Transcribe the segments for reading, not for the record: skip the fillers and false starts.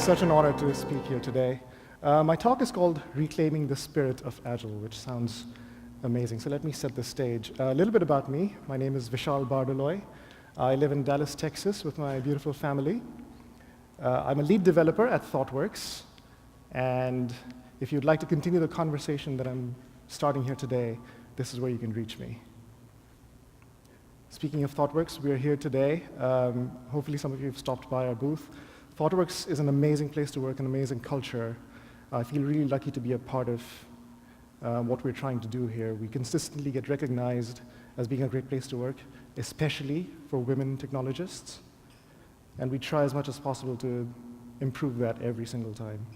such an honor to speak here today. My talk is called Reclaiming the Spirit of Agile, which sounds amazing. So let me set the stage. A little bit about me. My name is Vishal Bardoloi. I live in Dallas, Texas with my beautiful family. I'm a lead developer at Thoughtworks. And if you'd like to continue the conversation that I'm starting here today, this is where you can reach me. Speaking of Thoughtworks, we are here today. Hopefully some of you have stopped by our booth. Thoughtworks is an amazing place to work, an amazing culture. I feel really lucky to be a part of what we're trying to do here. We consistently get recognized as being a great place to work, especially for women technologists. And we try as much as possible to improve that every single time.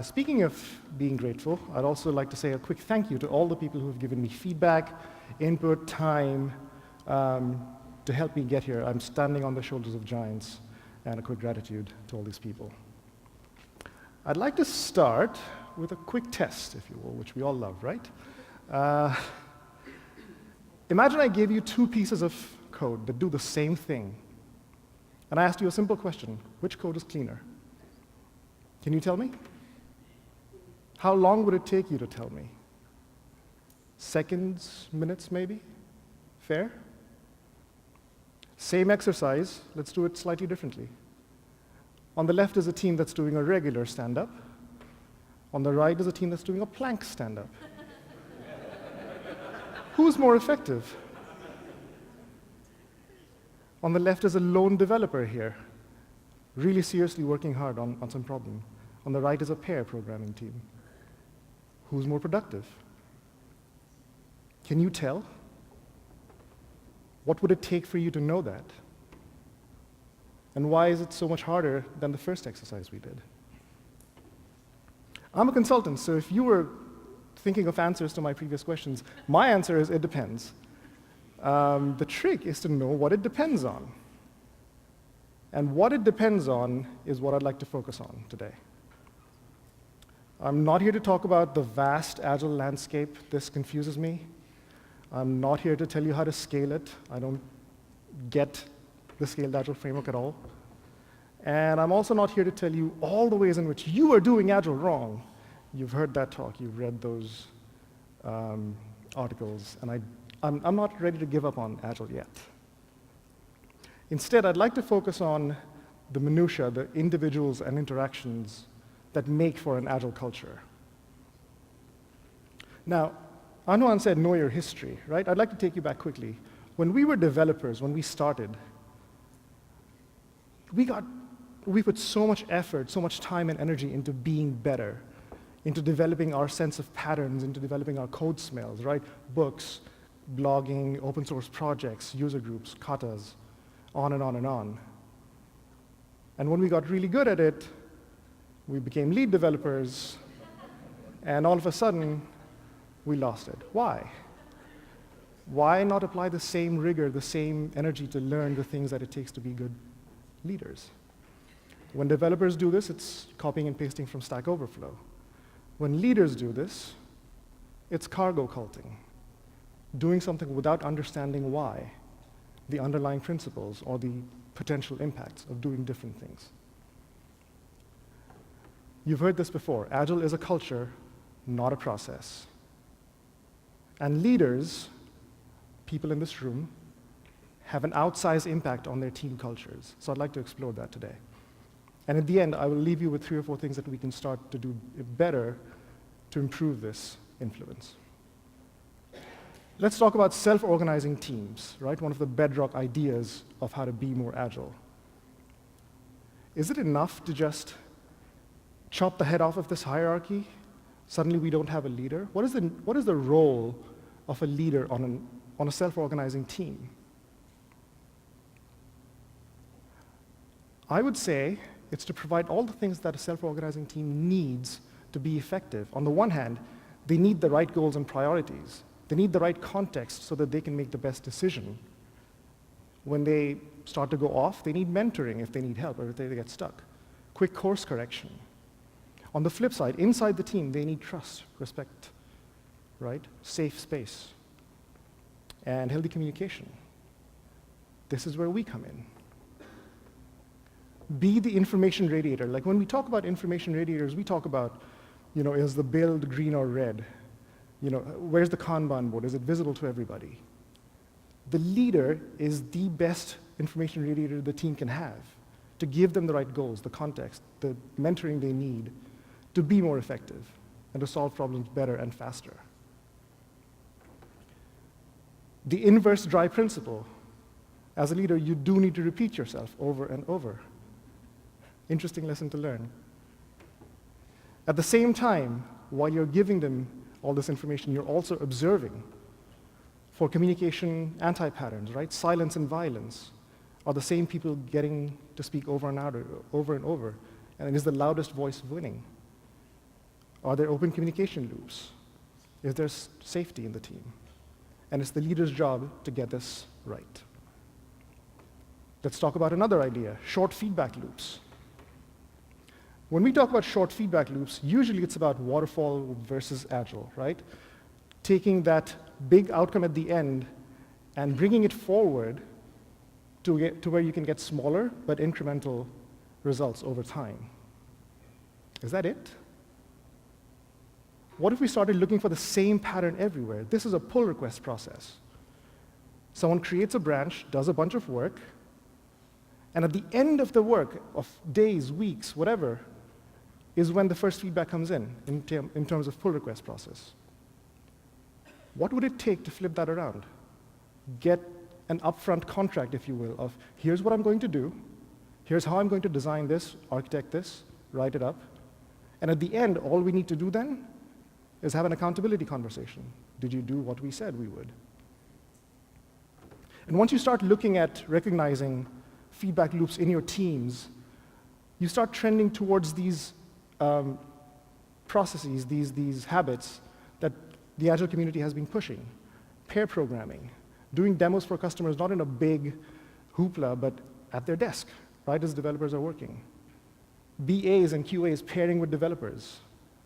Speaking of being grateful, I'd also like to say a quick thank you to all the people who have given me feedback, input, time, to help me get here. I'm standing on the shoulders of giants, and a quick gratitude to all these people. I'd like to start with a quick test, if you will, which we all love, right? Imagine I gave you two pieces of code that do the same thing, and I asked you a simple question: which code is cleaner? Can you tell me? How long would it take you to tell me? Seconds, minutes, maybe? Fair? Same exercise, let's do it slightly differently. On the left is a team that's doing a regular stand-up. On the right is a team that's doing a plank stand-up. Who's more effective? On the left is a lone developer here, really seriously working hard on some problem. On the right is a pair programming team. Who's more productive? Can you tell? What would it take for you to know that? And why is it so much harder than the first exercise we did? I'm a consultant, so if you were thinking of answers to my previous questions, my answer is it depends. The trick is to know what it depends on. And what it depends on is what I'd like to focus on today. I'm not here to talk about the vast Agile landscape. This confuses me. I'm not here to tell you how to scale it. I don't get the scaled Agile framework at all. And I'm also not here to tell you all the ways in which you are doing Agile wrong. You've heard that talk. You've read those articles. And I'm not ready to give up on Agile yet. Instead, I'd like to focus on the minutiae, the individuals and interactions that make for an Agile culture. Now, Anwan said, know your history, right? I'd like to take you back quickly. When we were developers, when we started, we put so much effort, so much time and energy into being better, into developing our sense of patterns, into developing our code smells, right? Books, blogging, open source projects, user groups, katas, on and on and on. And when we got really good at it, we became lead developers, and all of a sudden, we lost it. Why? Why not apply the same rigor, the same energy to learn the things that it takes to be good leaders? When developers do this, it's copying and pasting from Stack Overflow. When leaders do this, it's cargo culting, doing something without understanding why, the underlying principles or the potential impacts of doing different things. You've heard this before. Agile is a culture, not a process. And leaders, people in this room, have an outsized impact on their team cultures. So I'd like to explore that today. And at the end, I will leave you with 3 or 4 things that we can start to do better to improve this influence. Let's talk about self-organizing teams, right? One of the bedrock ideas of how to be more agile. Is it enough to just chop the head off of this hierarchy? Suddenly we don't have a leader? What is the role of a leader on a self-organizing team? I would say it's to provide all the things that a self-organizing team needs to be effective. On the one hand, they need the right goals and priorities. They need the right context so that they can make the best decision. When they start to go off, they need mentoring if they need help or if they get stuck. Quick course correction. On the flip side, inside the team, they need trust, respect, right? Safe space, and healthy communication. This is where we come in. Be the information radiator. Like when we talk about information radiators, we talk about, is the build green or red? Where's the Kanban board? Is it visible to everybody? The leader is the best information radiator the team can have to give them the right goals, the context, the mentoring they need to be more effective and to solve problems better and faster. The inverse drive principle. As a leader, you do need to repeat yourself over and over. Interesting lesson to learn. At the same time, while you're giving them all this information, you're also observing for communication anti-patterns, right? Silence and violence. Are the same people getting to speak over and over? And is the loudest voice winning? Are there open communication loops? Is there safety in the team? And it's the leader's job to get this right. Let's talk about another idea, short feedback loops. When we talk about short feedback loops, usually it's about waterfall versus agile, right? Taking that big outcome at the end and bringing it forward to where you can get smaller but incremental results over time. Is that it? What if we started looking for the same pattern everywhere? This is a pull request process. Someone creates a branch, does a bunch of work, and at the end of the work, of days, weeks, whatever, is when the first feedback comes in terms of pull request process. What would it take to flip that around? Get an upfront contract, if you will, of here's what I'm going to do, here's how I'm going to design this, architect this, write it up, and at the end, all we need to do then is have an accountability conversation. Did you do what we said we would? And once you start looking at recognizing feedback loops in your teams, you start trending towards these processes, these habits that the Agile community has been pushing. Pair programming, doing demos for customers not in a big hoopla, but at their desk, right as developers are working. BAs and QAs pairing with developers,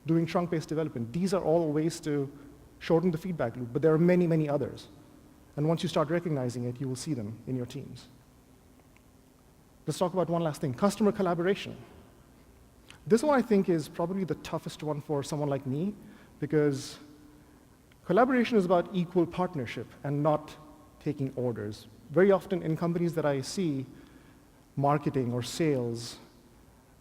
doing trunk-based development. These are all ways to shorten the feedback loop, but there are many, many others. And once you start recognizing it, you will see them in your teams. Let's talk about one last thing, customer collaboration. This one I think is probably the toughest one for someone like me, because collaboration is about equal partnership and not taking orders. Very often in companies that I see, marketing or sales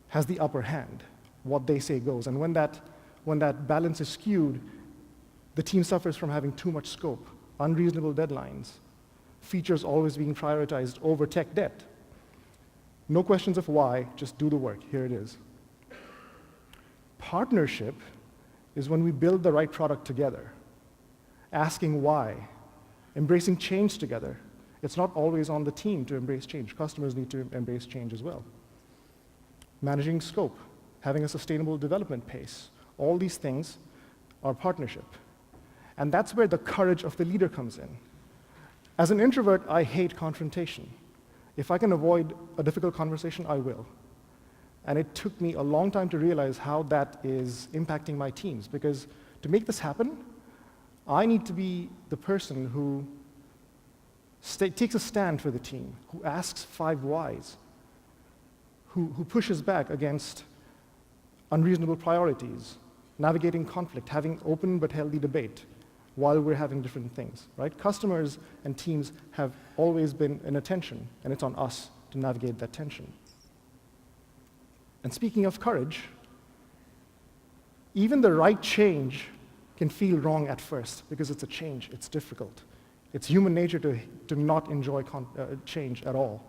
has the upper hand. What they say goes. And when that balance is skewed, the team suffers from having too much scope, unreasonable deadlines, features always being prioritized over tech debt. No questions of why, just do the work, here it is. Partnership is when we build the right product together, asking why, embracing change together. It's not always on the team to embrace change. Customers need to embrace change as well. Managing scope, having a sustainable development pace. All these things are partnership. And that's where the courage of the leader comes in. As an introvert, I hate confrontation. If I can avoid a difficult conversation, I will. And it took me a long time to realize how that is impacting my teams, because to make this happen, I need to be the person who takes a stand for the team, who asks 5 whys, who pushes back against unreasonable priorities, navigating conflict, having open but healthy debate while we're having different things, right? Customers and teams have always been in a tension, and it's on us to navigate that tension. And speaking of courage, even the right change can feel wrong at first because it's a change, it's difficult. It's human nature to not enjoy change at all.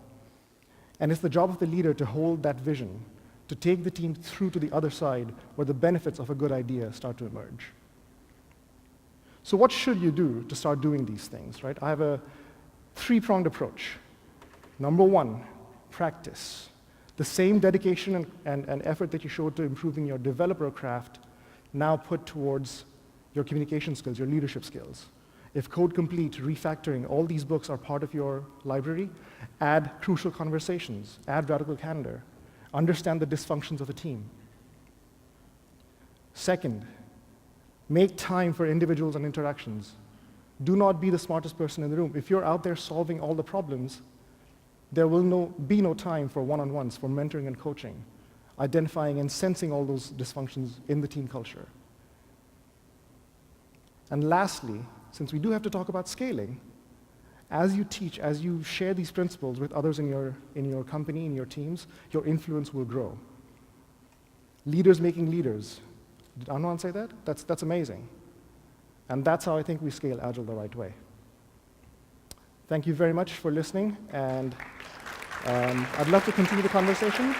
And it's the job of the leader to hold that vision, to take the team through to the other side where the benefits of a good idea start to emerge. So what should you do to start doing these things, right? I have a 3-pronged approach. Number 1, practice. The same dedication and effort that you showed to improving your developer craft, now put towards your communication skills, your leadership skills. If Code Complete, refactoring, all these books are part of your library, add crucial conversations, add radical candor, understand the dysfunctions of a team. Second, make time for individuals and interactions. Do not be the smartest person in the room. If you're out there solving all the problems, there will be no time for one-on-ones, for mentoring and coaching, identifying and sensing all those dysfunctions in the team culture. And lastly, since we do have to talk about scaling, as you teach, as you share these principles with others in your company, in your teams, your influence will grow. Leaders making leaders. Did Anwan say that? That's amazing. And that's how I think we scale Agile the right way. Thank you very much for listening, and I'd love to continue the conversation.